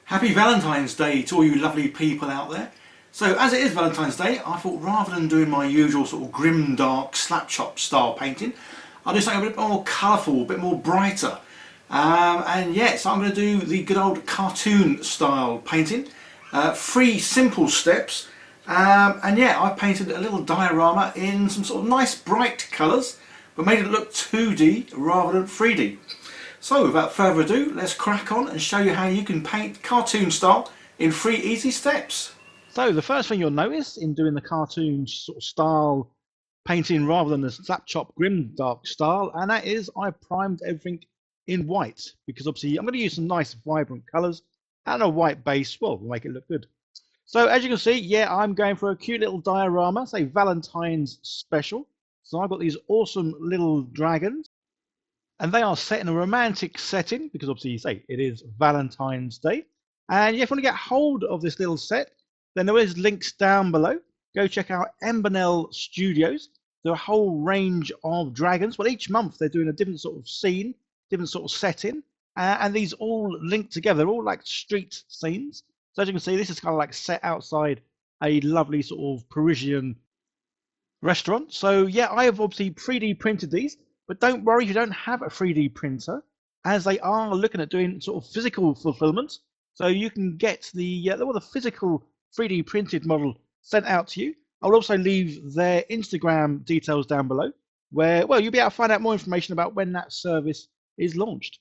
Happy Valentine's Day to all you lovely people out there. So as it is Valentine's Day, I thought rather than doing my usual sort of grim dark slap chop style painting, I'll do something a bit more colourful, a bit more brighter. And yeah, so I'm going to do the good old cartoon style painting. Three simple steps. And yeah, I painted a little diorama in some sort of nice bright colours, but made it look 2D rather than 3D. So without further ado, let's crack on and show you how you can paint cartoon style in 3 easy steps. So the first thing you'll notice in doing the cartoon sort of style painting rather than the slap chop grim dark style, and that is I primed everything in white because obviously I'm going to use some nice vibrant colours and a white base. Well, will make it look good. So as you can see, yeah, I'm going for a cute little diorama, say Valentine's special. So I've got these awesome little dragons, and they are set in a romantic setting because obviously you say it is Valentine's Day. And yeah, if you want to get hold of this little set, then there is links down below. Go check out Embernell Studios. There are a whole range of dragons. Well, each month they're doing a different sort of scene, different sort of setting, and these all linked together. They're all like street scenes. So as you can see, this is kind of like set outside a lovely sort of Parisian restaurant. So yeah, I have obviously 3D printed these, but don't worry if you don't have a 3D printer, as they are looking at doing sort of physical fulfillment. So you can get the physical 3D printed model sent out to you. I'll also leave their Instagram details down below, where well you'll be able to find out more information about when that service is launched.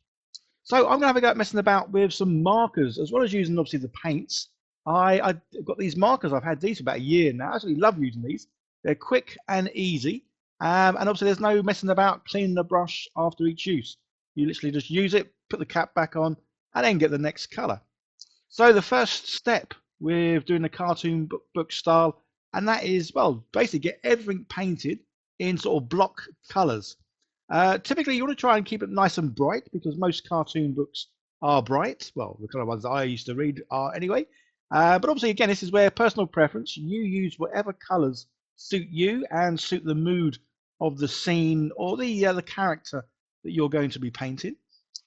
So I'm going to have a go at messing about with some markers as well as using obviously the paints. I've got these markers. I've had these for about a year now. I actually love using these. They're quick and easy. And obviously there's no messing about cleaning the brush after each use. You literally just use it, put the cap back on, and then get the next color. So the first step with doing the cartoon book style, and that is, well, basically get everything painted in sort of block colors. Typically, you want to try and keep it nice and bright because most cartoon books are bright. Well, the kind of ones that I used to read are anyway. But obviously, again, this is where personal preference. You use whatever colors suit you and suit the mood of the scene or the character that you're going to be painting.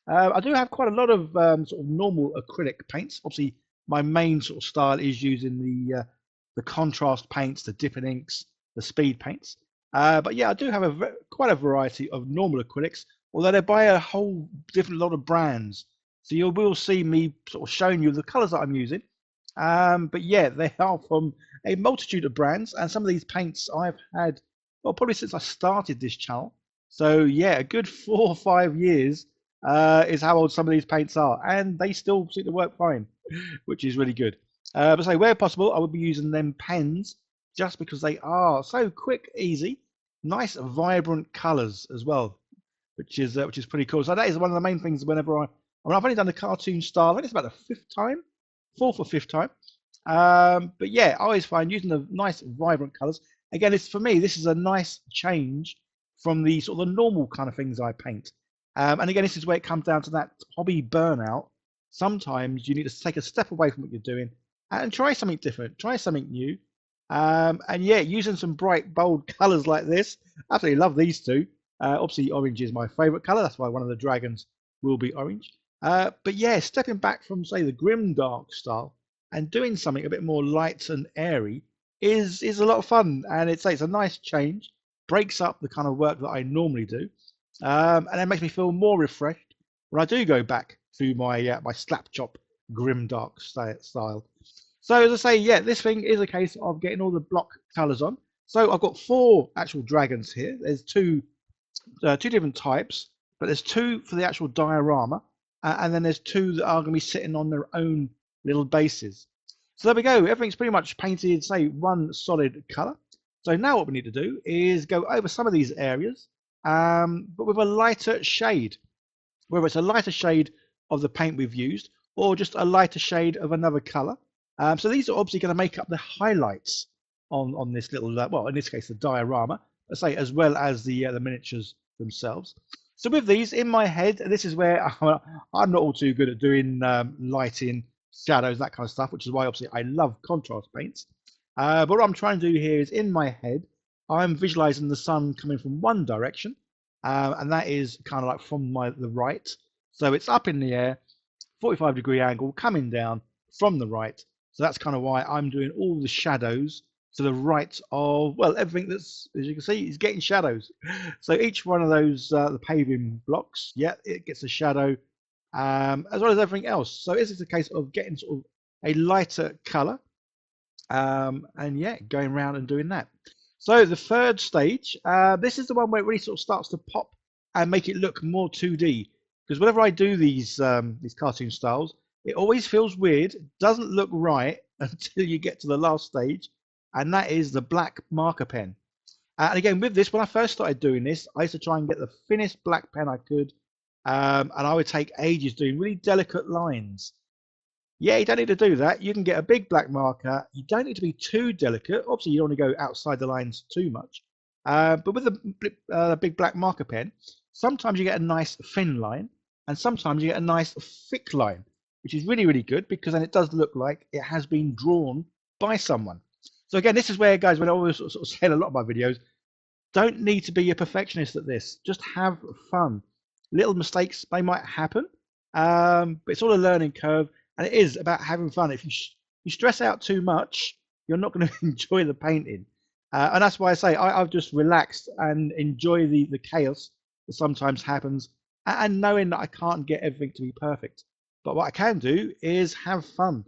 I do have quite a lot of sort of normal acrylic paints. Obviously, my main sort of style is using the contrast paints, the dipping inks, the speed paints. But yeah, I do have quite a variety of normal acrylics, although they're by a whole different lot of brands. So you will see me sort of showing you the colours that I'm using. But yeah, they are from a multitude of brands, and some of these paints I've had, well, probably since I started this channel. So yeah, a good 4 or 5 years is how old some of these paints are, and they still seem to work fine, which is really good. But say where possible, I would be using them pens just because they are so quick, easy, nice, vibrant colours as well, which is pretty cool. So that is one of the main things whenever I've only done the cartoon style. I think it's about the fifth time, fourth or fifth time. But yeah, I always find using the nice, vibrant colours. Again, it's for me, this is a nice change from the sort of the normal kind of things I paint. And again, this is where it comes down to that hobby burnout. Sometimes you need to take a step away from what you're doing and try something different, try something new. And yeah, using some bright, bold colours like this, absolutely love these two. Obviously, orange is my favourite colour. That's why one of the dragons will be orange. But yeah, stepping back from, say, the grim dark style and doing something a bit more light and airy is a lot of fun. And it's a nice change, breaks up the kind of work that I normally do. And it makes me feel more refreshed when I do go back to my slap chop grim dark style. So as I say, yeah, this thing is a case of getting all the block colours on. So I've got 4 actual dragons here. There's two different types, but there's 2 for the actual diorama, and then there's 2 that are going to be sitting on their own little bases. So there we go. Everything's pretty much painted, say, one solid colour. So now what we need to do is go over some of these areas, but with a lighter shade, whether it's a lighter shade of the paint we've used or just a lighter shade of another colour. So these are obviously going to make up the highlights on this little, well, in this case, the diorama, let's say, as well as the miniatures themselves. So with these in my head, this is where I'm not all too good at doing lighting, shadows, that kind of stuff, which is why obviously I love contrast paints. But what I'm trying to do here is in my head, I'm visualizing the sun coming from one direction, and that is kind of like from the right. So it's up in the air, 45-degree angle coming down from the right. So that's kind of why I'm doing all the shadows to the right of, well, everything that's, as you can see, is getting shadows. So each one of those, the paving blocks, yeah, it gets a shadow, as well as everything else. So this is a case of getting sort of a lighter color, and yeah, going around and doing that. So the third stage, this is the one where it really sort of starts to pop and make it look more 2D. Because whenever I do these cartoon styles, it always feels weird, doesn't look right until you get to the last stage, and that is the black marker pen. And again, with this, when I first started doing this, I used to try and get the thinnest black pen I could, and I would take ages doing really delicate lines. Yeah, you don't need to do that. You can get a big black marker. You don't need to be too delicate. Obviously, you don't want to go outside the lines too much. But with a big black marker pen, sometimes you get a nice thin line, and sometimes you get a nice thick line, which is really, really good because then it does look like it has been drawn by someone. So again, this is where, guys, when I always sort of say in a lot of my videos, don't need to be a perfectionist at this. Just have fun. Little mistakes, they might happen, but it's all a learning curve. And it is about having fun. If you stress out too much, you're not going to enjoy the painting. And that's why I say I've just relaxed and enjoy the chaos that sometimes happens, and knowing that I can't get everything to be perfect. But what I can do is have fun.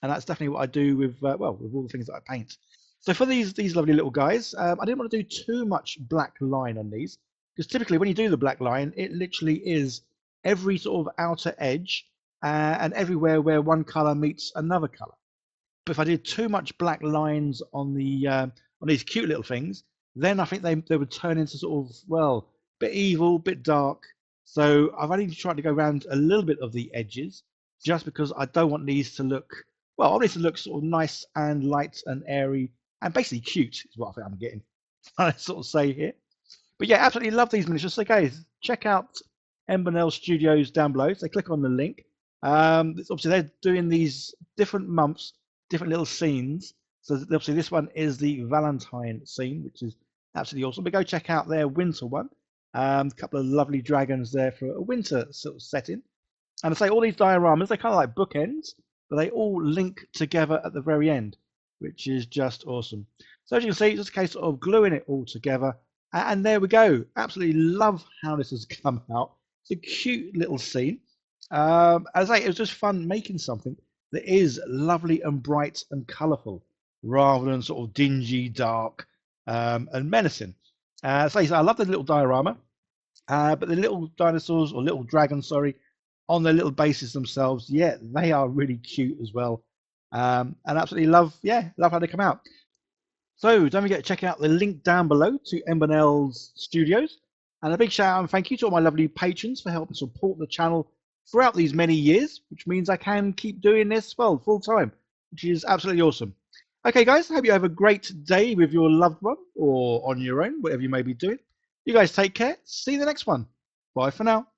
And that's definitely what I do with, well, with all the things that I paint. So for these lovely little guys, I didn't want to do too much black line on these, because typically when you do the black line, it literally is every sort of outer edge, and everywhere where one color meets another color. But if I did too much black lines on these cute little things, then I think they would turn into sort of, well, bit evil, bit dark. So I've only tried to go around a little bit of the edges, just because I don't want these to look, well, I want these to look sort of nice and light and airy and basically cute is what I think I'm getting trying to sort of say here. But yeah, absolutely love these miniatures. So guys, check out Embonel Studios down below. So click on the link. Obviously they're doing these different months, different little scenes. So obviously this one is the Valentine scene, which is absolutely awesome. But go check out their winter one. A couple of lovely dragons there for a winter sort of setting. And I say all these dioramas, they're kind of like bookends, but they all link together at the very end, which is just awesome. So as you can see, it's just a case of gluing it all together. And there we go. Absolutely love how this has come out. It's a cute little scene. As I say, it was just fun making something that is lovely and bright and colourful, rather than sort of dingy, dark, and menacing. So I love the little diorama, but the little dinosaurs, or little dragons, sorry, on their little bases themselves, yeah, they are really cute as well. And absolutely love how they come out. So don't forget to check out the link down below to Embonel's Studios. And a big shout out and thank you to all my lovely patrons for helping support the channel throughout these many years, which means I can keep doing this, well, full time, which is absolutely awesome. Okay, guys, I hope you have a great day with your loved one or on your own, whatever you may be doing. You guys take care. See you in the next one. Bye for now.